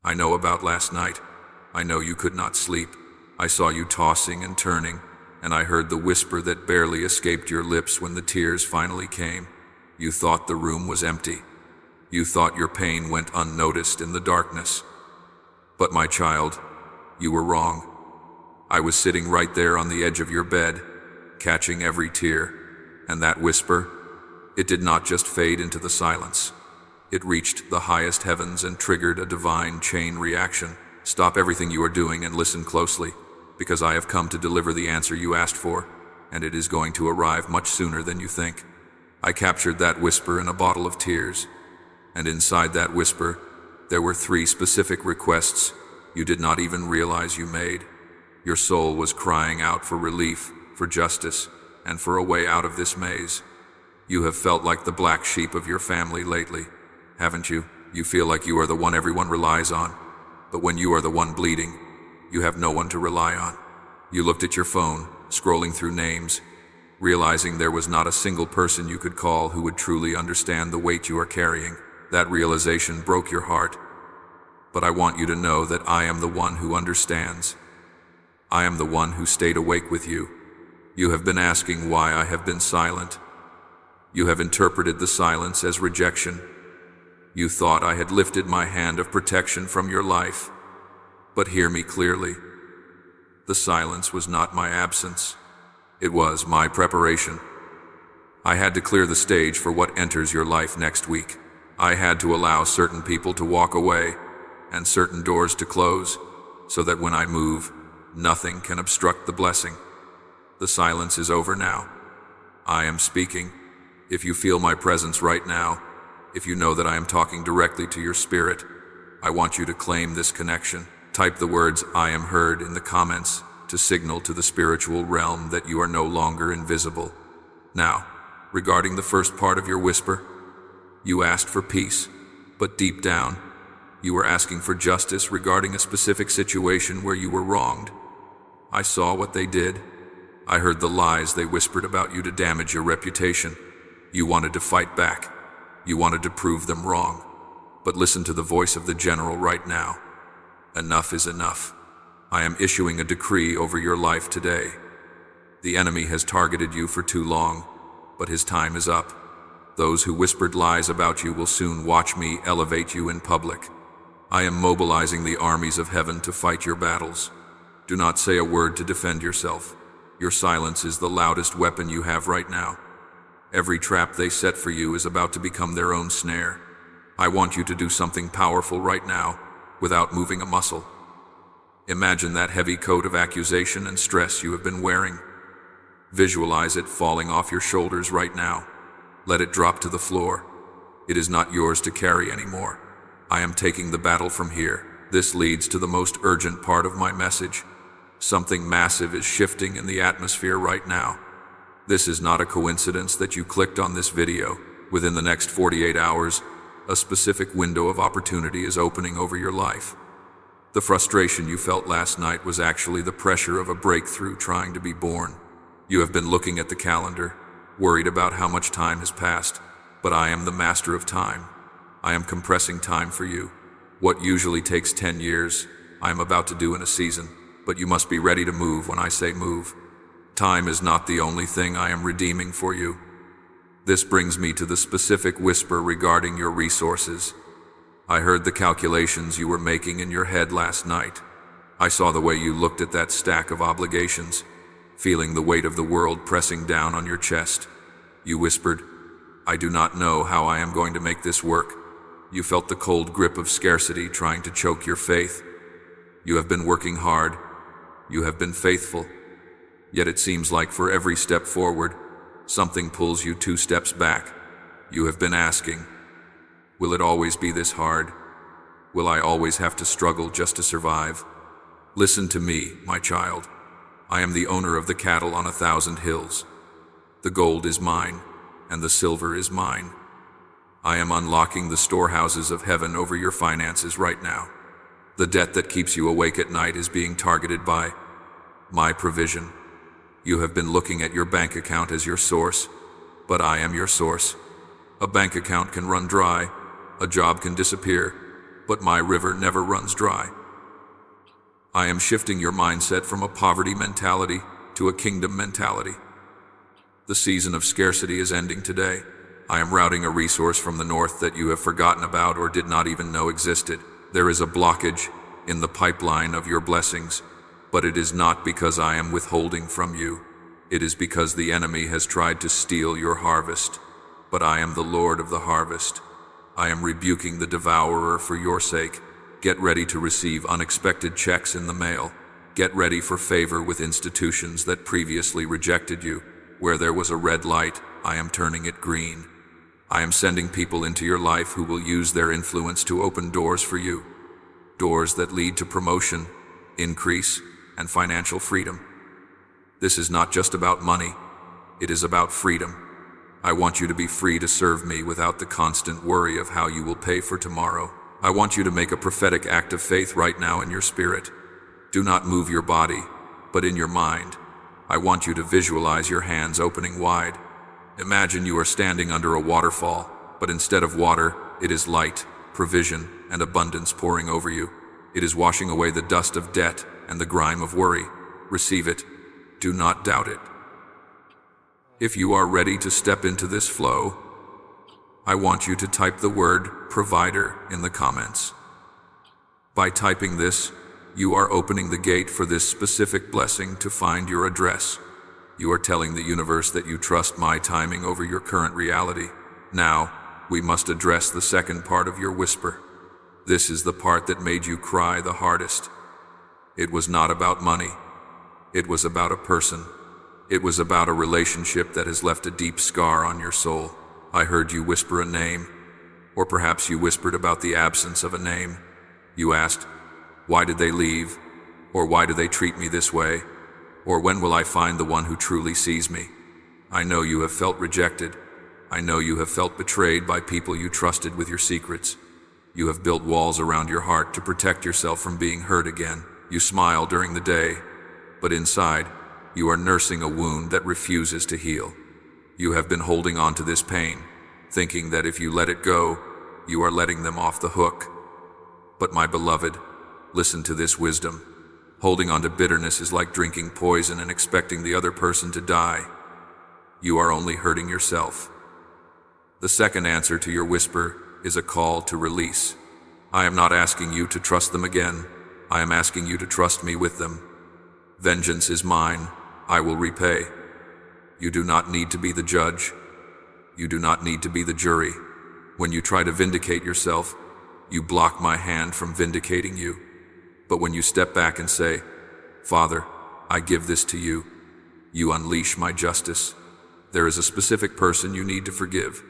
I know about last night. I know you could not sleep. I saw you tossing and turning, and I heard the whisper that barely escaped your lips when the tears finally came. You thought the room was empty. You thought your pain went unnoticed in the darkness. But my child, you were wrong. I was sitting right there on the edge of your bed, catching every tear, and that whisper, it did not just fade into the silence. It reached the highest heavens and triggered a divine chain reaction. Stop everything you are doing and listen closely, because I have come to deliver the answer you asked for, and it is going to arrive much sooner than you think. I captured that whisper in a bottle of tears, and inside that whisper, there were 3 specific requests you did not even realize you made. Your soul was crying out for relief, for justice, and for a way out of this maze. You have felt like the black sheep of your family lately, haven't you? You feel like you are the one everyone relies on, but when you are the one bleeding, you have no one to rely on. You looked at your phone, scrolling through names, realizing there was not a single person you could call who would truly understand the weight you are carrying. That realization broke your heart. But I want you to know that I am the one who understands. I am the one who stayed awake with you. You have been asking why I have been silent. You have interpreted the silence as rejection. You thought I had lifted my hand of protection from your life. But hear me clearly. The silence was not my absence. It was my preparation. I had to clear the stage for what enters your life next week. I had to allow certain people to walk away and certain doors to close, so that when I move, nothing can obstruct the blessing. The silence is over now. I am speaking. If you feel my presence right now, if you know that I am talking directly to your spirit, I want you to claim this connection. Type the words "I am heard" in the comments to signal to the spiritual realm that you are no longer invisible. Now, regarding the first part of your whisper, you asked for peace, but deep down, you were asking for justice regarding a specific situation where you were wronged. I saw what they did. I heard the lies they whispered about you to damage your reputation. You wanted to fight back. You wanted to prove them wrong. But listen to the voice of the general right now. Enough is enough. I am issuing a decree over your life today. The enemy has targeted you for too long, but his time is up. Those who whispered lies about you will soon watch me elevate you in public. I am mobilizing the armies of heaven to fight your battles. Do not say a word to defend yourself. Your silence is the loudest weapon you have right now. Every trap they set for you is about to become their own snare. I want you to do something powerful right now, without moving a muscle. Imagine that heavy coat of accusation and stress you have been wearing. Visualize it falling off your shoulders right now. Let it drop to the floor. It is not yours to carry anymore. I am taking the battle from here. This leads to the most urgent part of my message. Something massive is shifting in the atmosphere right now. This is not a coincidence that you clicked on this video. Within the next 48 hours, a specific window of opportunity is opening over your life. The frustration you felt last night was actually the pressure of a breakthrough trying to be born. You have been looking at the calendar, worried about how much time has passed, but I am the master of time. I am compressing time for you. What usually takes 10 years, I am about to do in a season, but you must be ready to move when I say move. Time is not the only thing I am redeeming for you. This brings me to the specific whisper regarding your resources. I heard the calculations you were making in your head last night. I saw the way you looked at that stack of obligations, feeling the weight of the world pressing down on your chest. You whispered, "I do not know how I am going to make this work." You felt the cold grip of scarcity trying to choke your faith. You have been working hard. You have been faithful. Yet it seems like for every step forward, something pulls you 2 steps back. You have been asking, will it always be this hard? Will I always have to struggle just to survive? Listen to me, my child. I am the owner of the cattle on 1,000 hills. The gold is mine, and the silver is mine. I am unlocking the storehouses of heaven over your finances right now. The debt that keeps you awake at night is being targeted by my provision. You have been looking at your bank account as your source, but I am your source. A bank account can run dry, a job can disappear, but my river never runs dry. I am shifting your mindset from a poverty mentality to a kingdom mentality. The season of scarcity is ending today. I am routing a resource from the north that you have forgotten about or did not even know existed. There is a blockage in the pipeline of your blessings, but it is not because I am withholding from you. It is because the enemy has tried to steal your harvest. But I am the Lord of the harvest. I am rebuking the devourer for your sake. Get ready to receive unexpected checks in the mail. Get ready for favor with institutions that previously rejected you. Where there was a red light, I am turning it green. I am sending people into your life who will use their influence to open doors for you. Doors that lead to promotion, increase, and financial freedom. This is not just about money. It is about freedom. I want you to be free to serve me without the constant worry of how you will pay for tomorrow. I want you to make a prophetic act of faith right now in your spirit. Do not move your body, but in your mind. I want you to visualize your hands opening wide. Imagine you are standing under a waterfall, but instead of water, it is light, provision, and abundance pouring over you. It is washing away the dust of debt and the grime of worry. Receive it. Do not doubt it. If you are ready to step into this flow, I want you to type the word provider in the comments. By typing this, you are opening the gate for this specific blessing to find your address. You are telling the universe that you trust my timing over your current reality. Now, we must address the second part of your whisper. This is the part that made you cry the hardest. It was not about money. It was about a person. It was about a relationship that has left a deep scar on your soul. I heard you whisper a name, or perhaps you whispered about the absence of a name. You asked, why did they leave? Or why do they treat me this way? Or when will I find the one who truly sees me? I know you have felt rejected. I know you have felt betrayed by people you trusted with your secrets. You have built walls around your heart to protect yourself from being hurt again. You smile during the day, but inside, you are nursing a wound that refuses to heal. You have been holding on to this pain, thinking that if you let it go, you are letting them off the hook. But my beloved, listen to this wisdom. Holding on to bitterness is like drinking poison and expecting the other person to die. You are only hurting yourself. The second answer to your whisper is a call to release. I am not asking you to trust them again. I am asking you to trust me with them. Vengeance is mine. I will repay. You do not need to be the judge. You do not need to be the jury. When you try to vindicate yourself, you block my hand from vindicating you. But when you step back and say, Father, I give this to you, you unleash my justice. There is a specific person you need to forgive,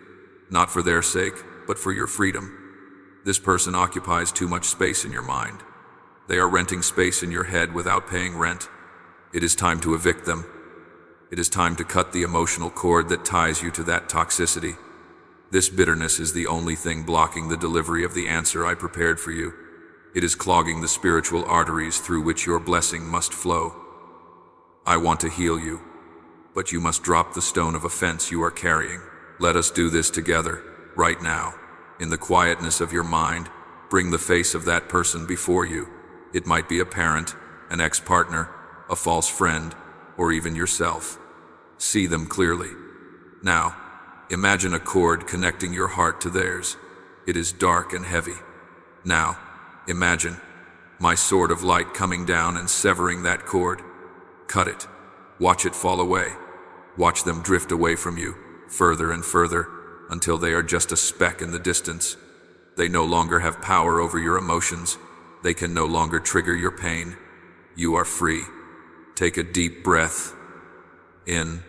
not for their sake, but for your freedom. This person occupies too much space in your mind. They are renting space in your head without paying rent. It is time to evict them. It is time to cut the emotional cord that ties you to that toxicity. This bitterness is the only thing blocking the delivery of the answer I prepared for you. It is clogging the spiritual arteries through which your blessing must flow. I want to heal you, but you must drop the stone of offense you are carrying. Let us do this together, right now. In the quietness of your mind, bring the face of that person before you. It might be a parent, an ex-partner, a false friend, or even yourself. See them clearly. Now, imagine a cord connecting your heart to theirs. It is dark and heavy. Now, imagine my sword of light coming down and severing that cord. Cut it. Watch it fall away. Watch them drift away from you, further and further, until they are just a speck in the distance. They no longer have power over your emotions. They can no longer trigger your pain. You are free. Take a deep breath in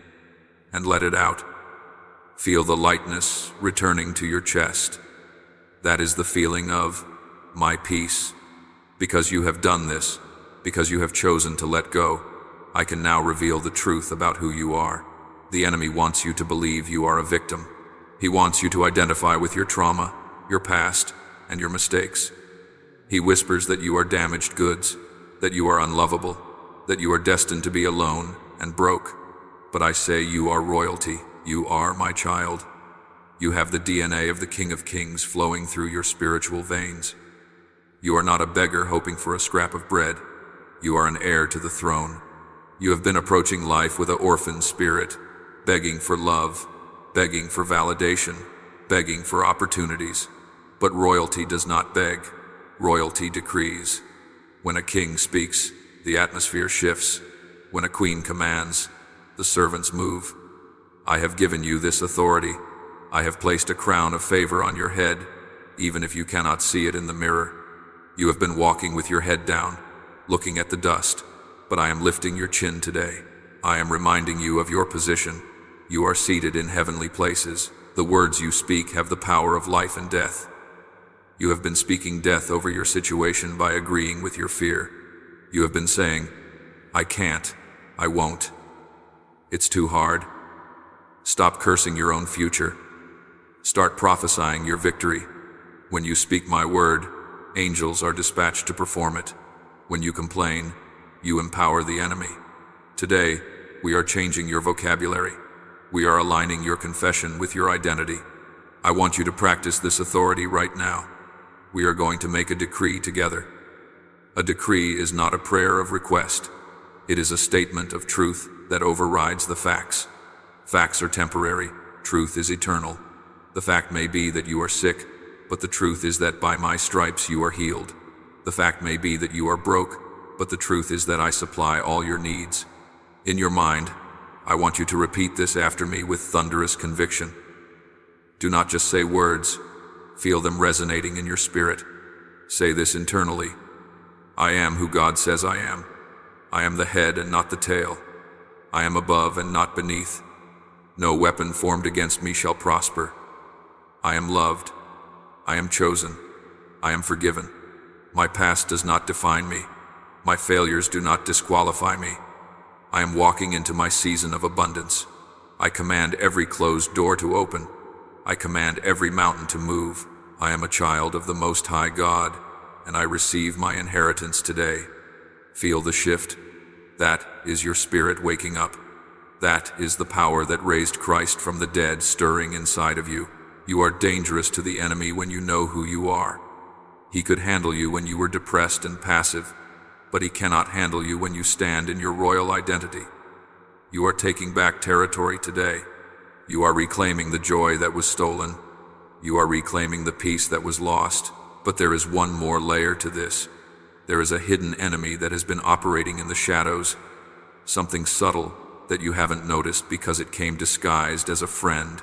and let it out. Feel the lightness returning to your chest. That is the feeling of my peace. Because you have done this, because you have chosen to let go, I can now reveal the truth about who you are. The enemy wants you to believe you are a victim. He wants you to identify with your trauma, your past, and your mistakes. He whispers that you are damaged goods, that you are unlovable, that you are destined to be alone and broke. But I say you are royalty. You are my child. You have the DNA of the King of Kings flowing through your spiritual veins. You are not a beggar hoping for a scrap of bread. You are an heir to the throne. You have been approaching life with an orphan spirit, begging for love, begging for validation, begging for opportunities. But royalty does not beg. Royalty decrees. When a king speaks, the atmosphere shifts. When a queen commands, the servants move. I have given you this authority. I have placed a crown of favor on your head, even if you cannot see it in the mirror. You have been walking with your head down, looking at the dust, but I am lifting your chin today. I am reminding you of your position. You are seated in heavenly places. The words you speak have the power of life and death. You have been speaking death over your situation by agreeing with your fear. You have been saying, I can't, I won't. It's too hard. Stop cursing your own future. Start prophesying your victory. When you speak my word, angels are dispatched to perform it. When you complain, you empower the enemy. Today, we are changing your vocabulary. We are aligning your confession with your identity. I want you to practice this authority right now. We are going to make a decree together. A decree is not a prayer of request. It is a statement of truth that overrides the facts. Facts are temporary. Truth is eternal. The fact may be that you are sick, but the truth is that by my stripes you are healed. The fact may be that you are broke, but the truth is that I supply all your needs. In your mind, I want you to repeat this after me with thunderous conviction. Do not just say words. Feel them resonating in your spirit. Say this internally. I am who God says I am. I am the head and not the tail. I am above and not beneath. No weapon formed against me shall prosper. I am loved. I am chosen. I am forgiven. My past does not define me. My failures do not disqualify me. I am walking into my season of abundance. I command every closed door to open. I command every mountain to move. I am a child of the Most High God, and I receive my inheritance today. Feel the shift. That is your spirit waking up. That is the power that raised Christ from the dead stirring inside of you. You are dangerous to the enemy when you know who you are. He could handle you when you were depressed and passive, but he cannot handle you when you stand in your royal identity. You are taking back territory today. You are reclaiming the joy that was stolen. You are reclaiming the peace that was lost. But there is one more layer to this. There is a hidden enemy that has been operating in the shadows. Something subtle that you haven't noticed because it came disguised as a friend.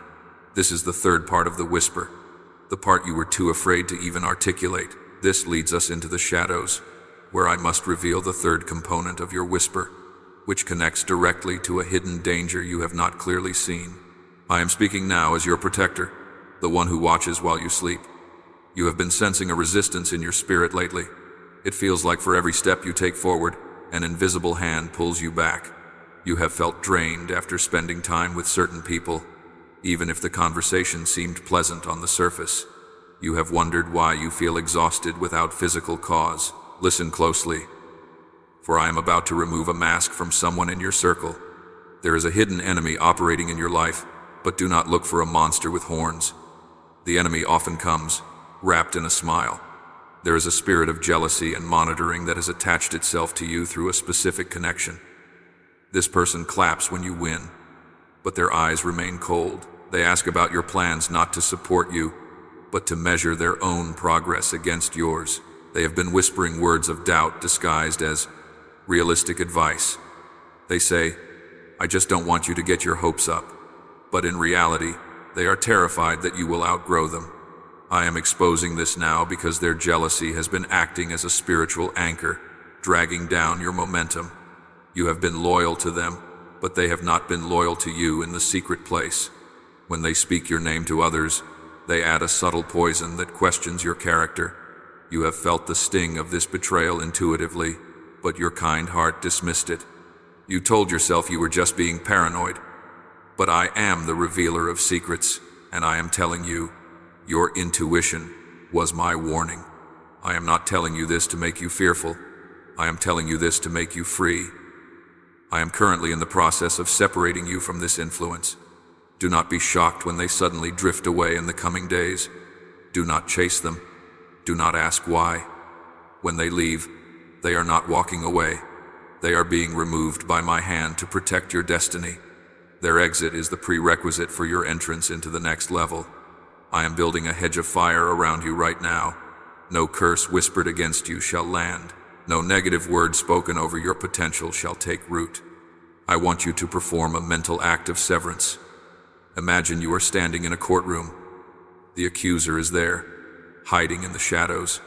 This is the third part of the whisper, the part you were too afraid to even articulate. This leads us into the shadows, where I must reveal the third component of your whisper, which connects directly to a hidden danger you have not clearly seen. I am speaking now as your protector, the one who watches while you sleep. You have been sensing a resistance in your spirit lately. It feels like for every step you take forward, an invisible hand pulls you back. You have felt drained after spending time with certain people, even if the conversation seemed pleasant on the surface. You have wondered why you feel exhausted without physical cause. Listen closely, for I am about to remove a mask from someone in your circle. There is a hidden enemy operating in your life, but do not look for a monster with horns. The enemy often comes, wrapped in a smile. There is a spirit of jealousy and monitoring that has attached itself to you through a specific connection. This person claps when you win, but their eyes remain cold. They ask about your plans not to support you, but to measure their own progress against yours. They have been whispering words of doubt disguised as realistic advice. They say, I just don't want you to get your hopes up. But in reality, they are terrified that you will outgrow them. I am exposing this now because their jealousy has been acting as a spiritual anchor, dragging down your momentum. You have been loyal to them, but they have not been loyal to you in the secret place. When they speak your name to others, they add a subtle poison that questions your character. You have felt the sting of this betrayal intuitively, but your kind heart dismissed it. You told yourself you were just being paranoid. But I am the revealer of secrets, and I am telling you, your intuition was my warning. I am not telling you this to make you fearful. I am telling you this to make you free. I am currently in the process of separating you from this influence. Do not be shocked when they suddenly drift away in the coming days. Do not chase them. Do not ask why. When they leave, they are not walking away. They are being removed by my hand to protect your destiny. Their exit is the prerequisite for your entrance into the next level. I am building a hedge of fire around you right now. No curse whispered against you shall land. No negative word spoken over your potential shall take root. I want you to perform a mental act of severance. Imagine you are standing in a courtroom. The accuser is there, hiding in the shadows.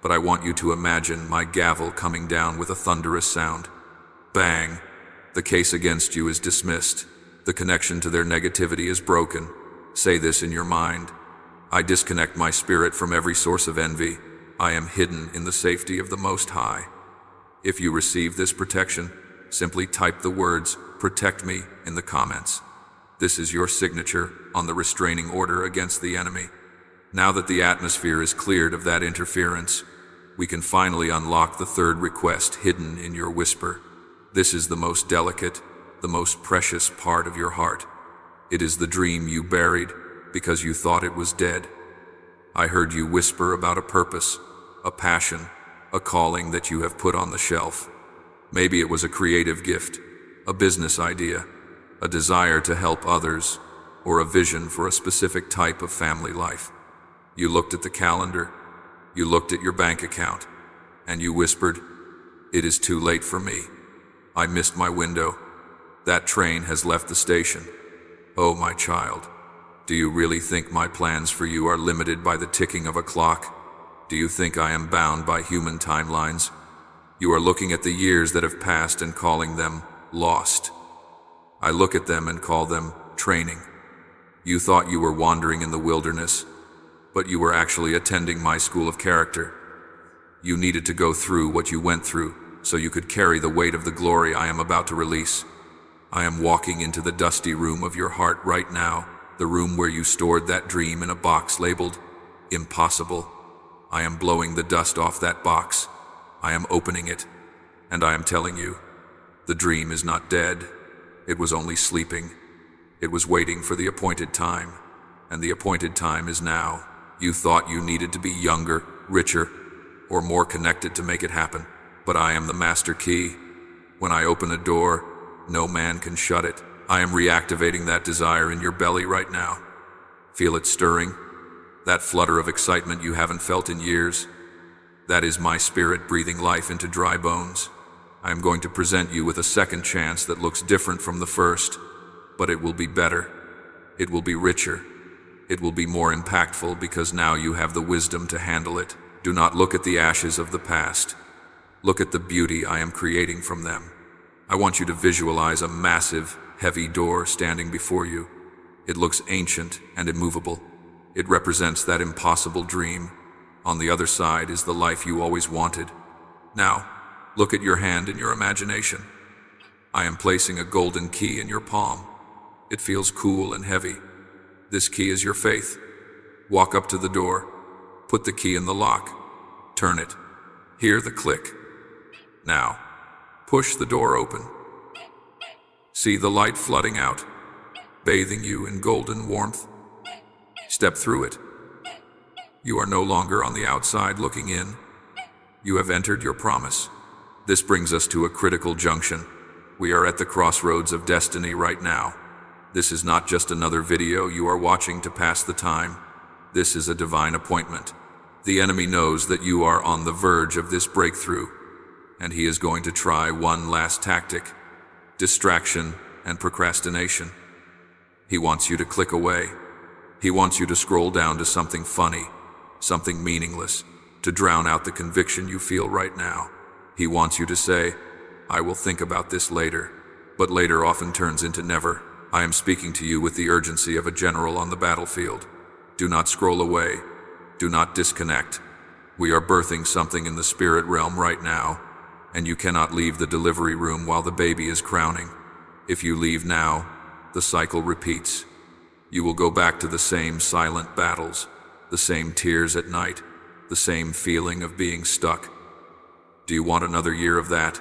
But I want you to imagine my gavel coming down with a thunderous sound. Bang! The case against you is dismissed. The connection to their negativity is broken. Say this in your mind. I disconnect my spirit from every source of envy. I am hidden in the safety of the Most High. If you receive this protection, simply type the words, "Protect me," in the comments. This is your signature on the restraining order against the enemy. Now that the atmosphere is cleared of that interference, we can finally unlock the third request hidden in your whisper. This is the most delicate, the most precious part of your heart. It is the dream you buried because you thought it was dead. I heard you whisper about a purpose, a passion, a calling that you have put on the shelf. Maybe it was a creative gift, a business idea, a desire to help others, or a vision for a specific type of family life. You looked at the calendar, you looked at your bank account, and you whispered, "It is too late for me. I missed my window. That train has left the station." Oh, my child, do you really think my plans for you are limited by the ticking of a clock? Do you think I am bound by human timelines? You are looking at the years that have passed and calling them lost. I look at them and call them training. You thought you were wandering in the wilderness, but you were actually attending my school of character. You needed to go through what you went through so you could carry the weight of the glory I am about to release. I am walking into the dusty room of your heart right now, the room where you stored that dream in a box labeled impossible. I am blowing the dust off that box. I am opening it, and I am telling you, the dream is not dead. It was only sleeping. It was waiting for the appointed time, and the appointed time is now. You thought you needed to be younger, richer, or more connected to make it happen, but I am the master key. When I open a door, no man can shut it. I am reactivating that desire in your belly right now. Feel it stirring? That flutter of excitement you haven't felt in years? That is my spirit breathing life into dry bones. I am going to present you with a second chance that looks different from the first, but it will be better. It will be richer. It will be more impactful because now you have the wisdom to handle it. Do not look at the ashes of the past. Look at the beauty I am creating from them. I want you to visualize a massive, heavy door standing before you. It looks ancient and immovable. It represents that impossible dream. On the other side is the life you always wanted. Now, look at your hand in your imagination. I am placing a golden key in your palm. It feels cool and heavy. This key is your faith. Walk up to the door. Put the key in the lock. Turn it. Hear the click. Now, push the door open. See the light flooding out, bathing you in golden warmth. Step through it. You are no longer on the outside looking in. You have entered your promise. This brings us to a critical junction. We are at the crossroads of destiny right now. This is not just another video you are watching to pass the time. This is a divine appointment. The enemy knows that you are on the verge of this breakthrough, and he is going to try one last tactic: distraction and procrastination. He wants you to click away. He wants you to scroll down to something funny, something meaningless, to drown out the conviction you feel right now. He wants you to say, "I will think about this later," but later often turns into never. I am speaking to you with the urgency of a general on the battlefield. Do not scroll away. Do not disconnect. We are birthing something in the spirit realm right now, and you cannot leave the delivery room while the baby is crowning. If you leave now, the cycle repeats. You will go back to the same silent battles, the same tears at night, the same feeling of being stuck. Do you want another year of that?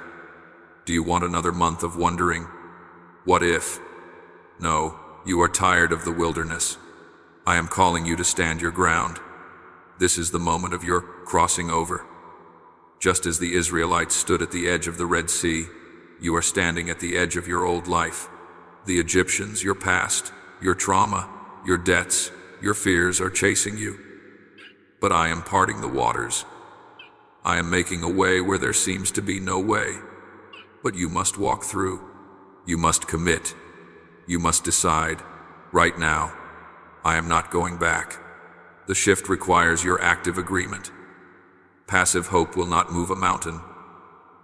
Do you want another month of wondering, what if? No, you are tired of the wilderness. I am calling you to stand your ground. This is the moment of your crossing over. Just as the Israelites stood at the edge of the Red Sea, you are standing at the edge of your old life. The Egyptians, your past, your trauma, your debts, your fears are chasing you. But I am parting the waters. I am making a way where there seems to be no way. But you must walk through. You must commit. You must decide, right now, I am not going back. The shift requires your active agreement. Passive hope will not move a mountain.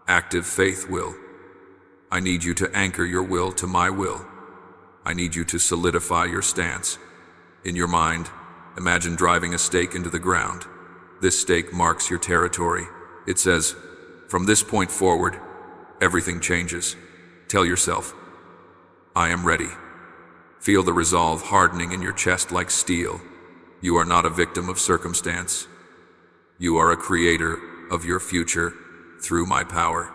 Active faith will. I need you to anchor your will to my will. I need you to solidify your stance. In your mind, imagine driving a stake into the ground. This stake marks your territory. It says, from this point forward, everything changes. Tell yourself, I am ready. Feel the resolve hardening in your chest like steel. You are not a victim of circumstance. You are a creator of your future through my power.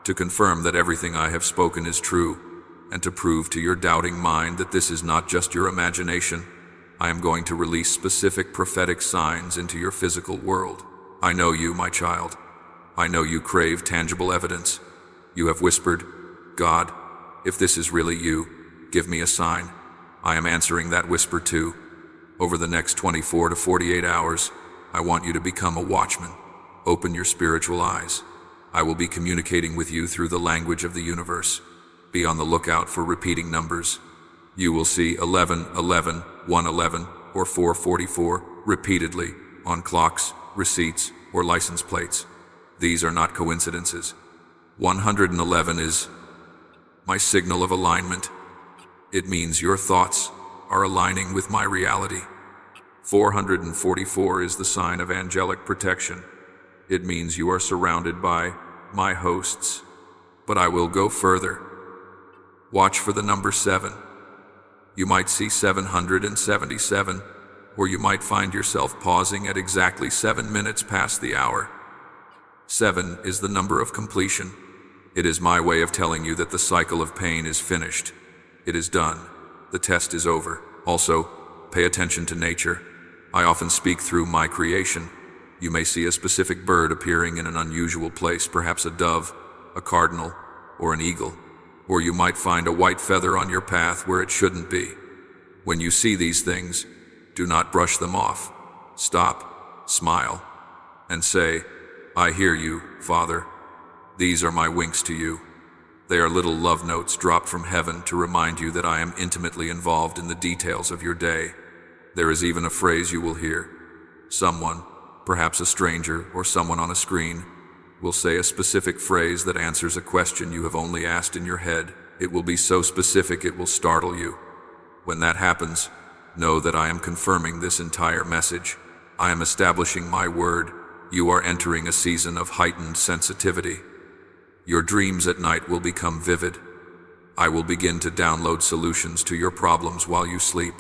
To confirm that everything I have spoken is true, and to prove to your doubting mind that this is not just your imagination, I am going to release specific prophetic signs into your physical world. I know you, my child. I know you crave tangible evidence. You have whispered, God, if this is really you, give me a sign. I am answering that whisper too. Over the next 24 to 48 hours, I want you to become a watchman. Open your spiritual eyes. I will be communicating with you through the language of the universe. Be on the lookout for repeating numbers. You will see 11, 11, 111, or 444 repeatedly on clocks, receipts, or license plates. These are not coincidences. 111 is my signal of alignment. It means your thoughts are aligning with my reality. 444 is the sign of angelic protection. It means you are surrounded by my hosts. But I will go further. Watch for the number 7. You might see 777, or you might find yourself pausing at exactly 7 minutes past the hour. 7 is the number of completion. It is my way of telling you that the cycle of pain is finished. It is done. The test is over. Also, pay attention to nature. I often speak through my creation. You may see a specific bird appearing in an unusual place, perhaps a dove, a cardinal, or an eagle. Or you might find a white feather on your path where it shouldn't be. When you see these things, do not brush them off. Stop, smile, and say, I hear you, Father. These are my winks to you. They are little love notes dropped from heaven to remind you that I am intimately involved in the details of your day. There is even a phrase you will hear. Someone, perhaps a stranger or someone on a screen, will say a specific phrase that answers a question you have only asked in your head. It will be so specific it will startle you. When that happens, know that I am confirming this entire message. I am establishing my word. You are entering a season of heightened sensitivity. Your dreams at night will become vivid. I will begin to download solutions to your problems while you sleep.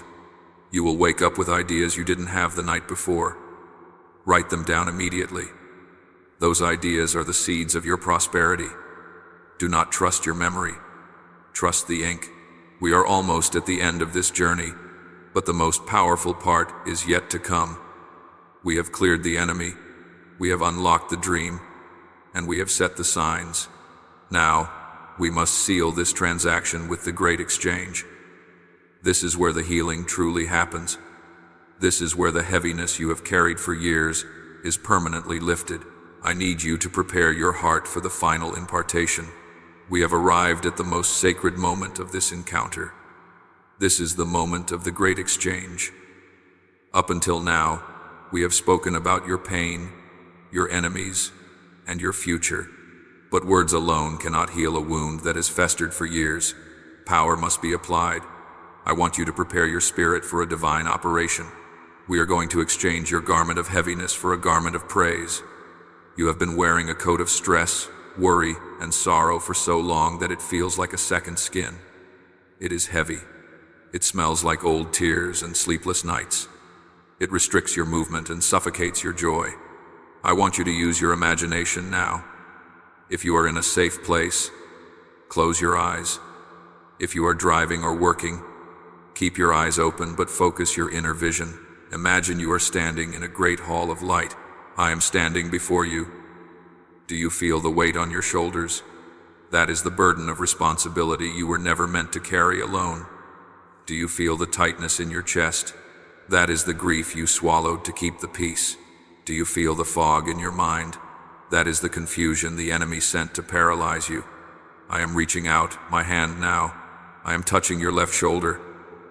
You will wake up with ideas you didn't have the night before. Write them down immediately. Those ideas are the seeds of your prosperity. Do not trust your memory. Trust the ink. We are almost at the end of this journey, but the most powerful part is yet to come. We have cleared the enemy. We have unlocked the dream, and we have set the signs. Now, we must seal this transaction with the great exchange. This is where the healing truly happens. This is where the heaviness you have carried for years is permanently lifted. I need you to prepare your heart for the final impartation. We have arrived at the most sacred moment of this encounter. This is the moment of the great exchange. Up until now, we have spoken about your pain, your enemies, and your future. But words alone cannot heal a wound that has festered for years. Power must be applied. I want you to prepare your spirit for a divine operation. We are going to exchange your garment of heaviness for a garment of praise. You have been wearing a coat of stress, worry, and sorrow for so long that it feels like a second skin. It is heavy. It smells like old tears and sleepless nights. It restricts your movement and suffocates your joy. I want you to use your imagination now. If you are in a safe place, close your eyes. If you are driving or working, keep your eyes open but focus your inner vision. Imagine you are standing in a great hall of light. I am standing before you. Do you feel the weight on your shoulders? That is the burden of responsibility you were never meant to carry alone. Do you feel the tightness in your chest? That is the grief you swallowed to keep the peace. Do you feel the fog in your mind? That is the confusion the enemy sent to paralyze you. I am reaching out, my hand now. I am touching your left shoulder.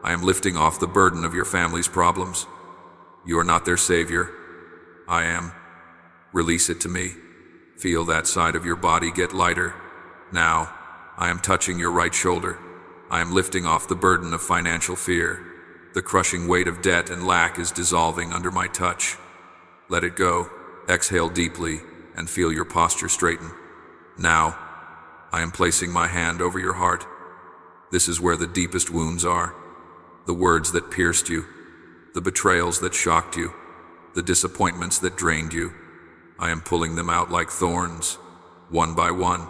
I am lifting off the burden of your family's problems. You are not their savior. I am. Release it to me. Feel that side of your body get lighter. Now, I am touching your right shoulder. I am lifting off the burden of financial fear. The crushing weight of debt and lack is dissolving under my touch. Let it go. Exhale deeply and feel your posture straighten. Now, I am placing my hand over your heart. This is where the deepest wounds are. The words that pierced you, the betrayals that shocked you, the disappointments that drained you. I am pulling them out like thorns, one by one.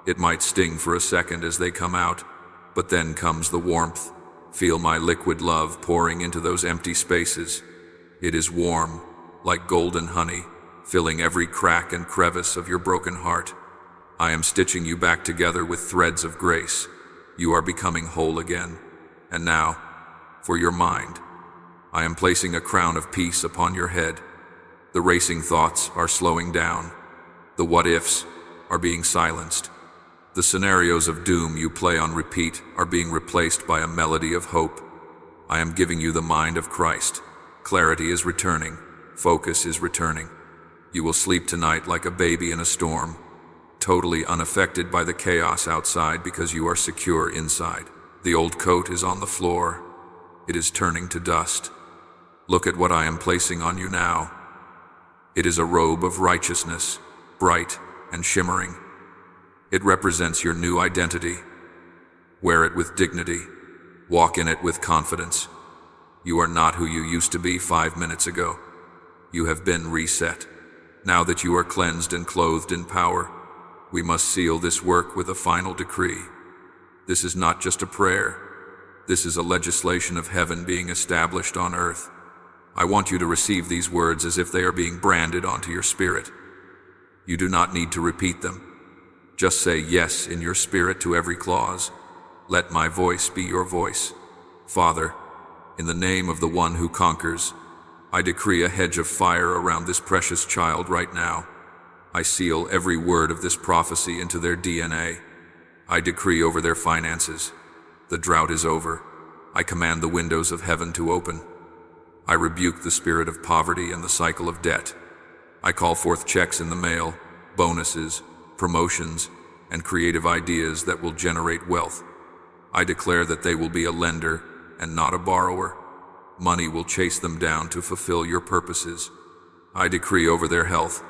It might sting for a second as they come out, but then comes the warmth. Feel my liquid love pouring into those empty spaces. It is warm, like golden honey, filling every crack and crevice of your broken heart. I am stitching you back together with threads of grace. You are becoming whole again. And now, for your mind, I am placing a crown of peace upon your head. The racing thoughts are slowing down. The what-ifs are being silenced. The scenarios of doom you play on repeat are being replaced by a melody of hope. I am giving you the mind of Christ. Clarity is returning. Focus is returning. You will sleep tonight like a baby in a storm, totally unaffected by the chaos outside because you are secure inside. The old coat is on the floor. It is turning to dust. Look at what I am placing on you now. It is a robe of righteousness, bright and shimmering. It represents your new identity. Wear it with dignity. Walk in it with confidence. You are not who you used to be 5 minutes ago. You have been reset. Now that you are cleansed and clothed in power, we must seal this work with a final decree. This is not just a prayer. This is a legislation of heaven being established on earth. I want you to receive these words as if they are being branded onto your spirit. You do not need to repeat them. Just say yes in your spirit to every clause. Let my voice be your voice. Father, in the name of the one who conquers, I decree a hedge of fire around this precious child right now. I seal every word of this prophecy into their DNA. I decree over their finances. The drought is over. I command the windows of heaven to open. I rebuke the spirit of poverty and the cycle of debt. I call forth checks in the mail, bonuses, promotions, and creative ideas that will generate wealth. I declare that they will be a lender and not a borrower. Money will chase them down to fulfill your purposes. I decree over their health.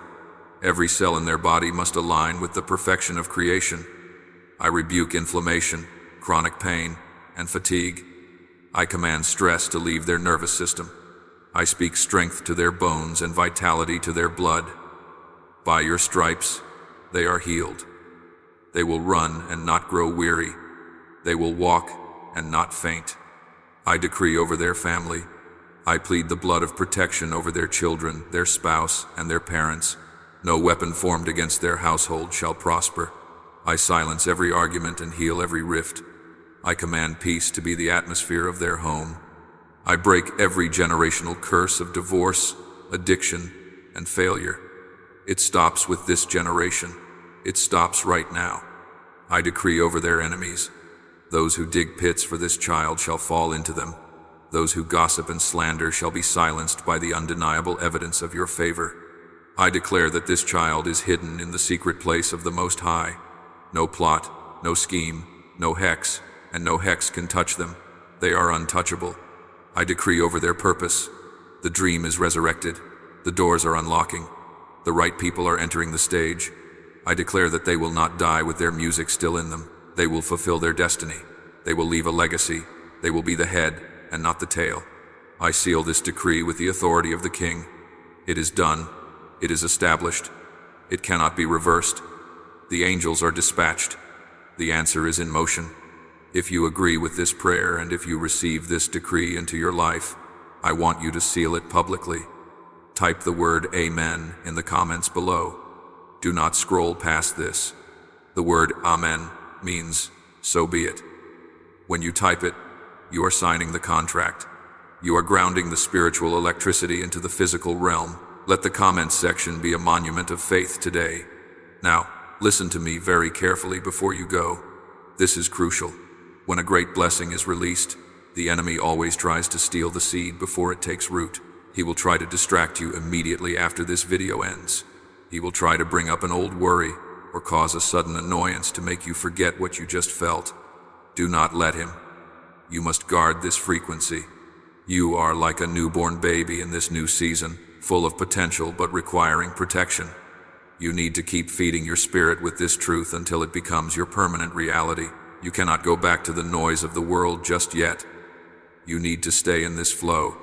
Every cell in their body must align with the perfection of creation. I rebuke inflammation, chronic pain, and fatigue. I command stress to leave their nervous system. I speak strength to their bones and vitality to their blood. By your stripes, they are healed. They will run and not grow weary. They will walk and not faint. I decree over their family. I plead the blood of protection over their children, their spouse, and their parents. No weapon formed against their household shall prosper. I silence every argument and heal every rift. I command peace to be the atmosphere of their home. I break every generational curse of divorce, addiction, and failure. It stops with this generation. It stops right now. I decree over their enemies. Those who dig pits for this child shall fall into them. Those who gossip and slander shall be silenced by the undeniable evidence of your favor. I declare that this child is hidden in the secret place of the Most High. No plot, no scheme, no hex, and no hex can touch them. They are untouchable. I decree over their purpose. The dream is resurrected. The doors are unlocking. The right people are entering the stage. I declare that they will not die with their music still in them. They will fulfill their destiny. They will leave a legacy. They will be the head and not the tail. I seal this decree with the authority of the King. It is done. It is established. It cannot be reversed. The angels are dispatched. The answer is in motion. If you agree with this prayer and if you receive this decree into your life, I want you to seal it publicly. Type the word Amen in the comments below. Do not scroll past this. The word Amen means, so be it. When you type it, you are signing the contract. You are grounding the spiritual electricity into the physical realm. Let the comments section be a monument of faith today. Now, listen to me very carefully before you go. This is crucial. When a great blessing is released, the enemy always tries to steal the seed before it takes root. He will try to distract you immediately after this video ends. He will try to bring up an old worry or cause a sudden annoyance to make you forget what you just felt. Do not let him. You must guard this frequency. You are like a newborn baby in this new season, full of potential but requiring protection. You need to keep feeding your spirit with this truth until it becomes your permanent reality. You cannot go back to the noise of the world just yet. You need to stay in this flow.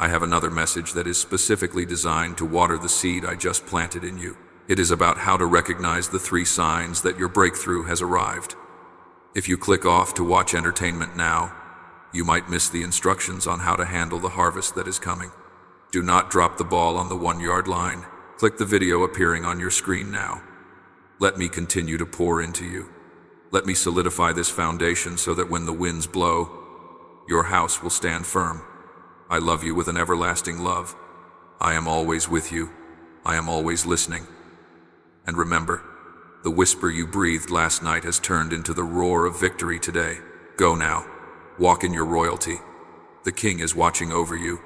I have another message that is specifically designed to water the seed I just planted in you. It is about how to recognize the 3 signs that your breakthrough has arrived. If you click off to watch entertainment now, you might miss the instructions on how to handle the harvest that is coming. Do not drop the ball on the 1-yard line. Click the video appearing on your screen now. Let me continue to pour into you. Let me solidify this foundation so that when the winds blow, your house will stand firm. I love you with an everlasting love. I am always with you. I am always listening. And remember, the whisper you breathed last night has turned into the roar of victory today. Go now. Walk in your royalty. The King is watching over you.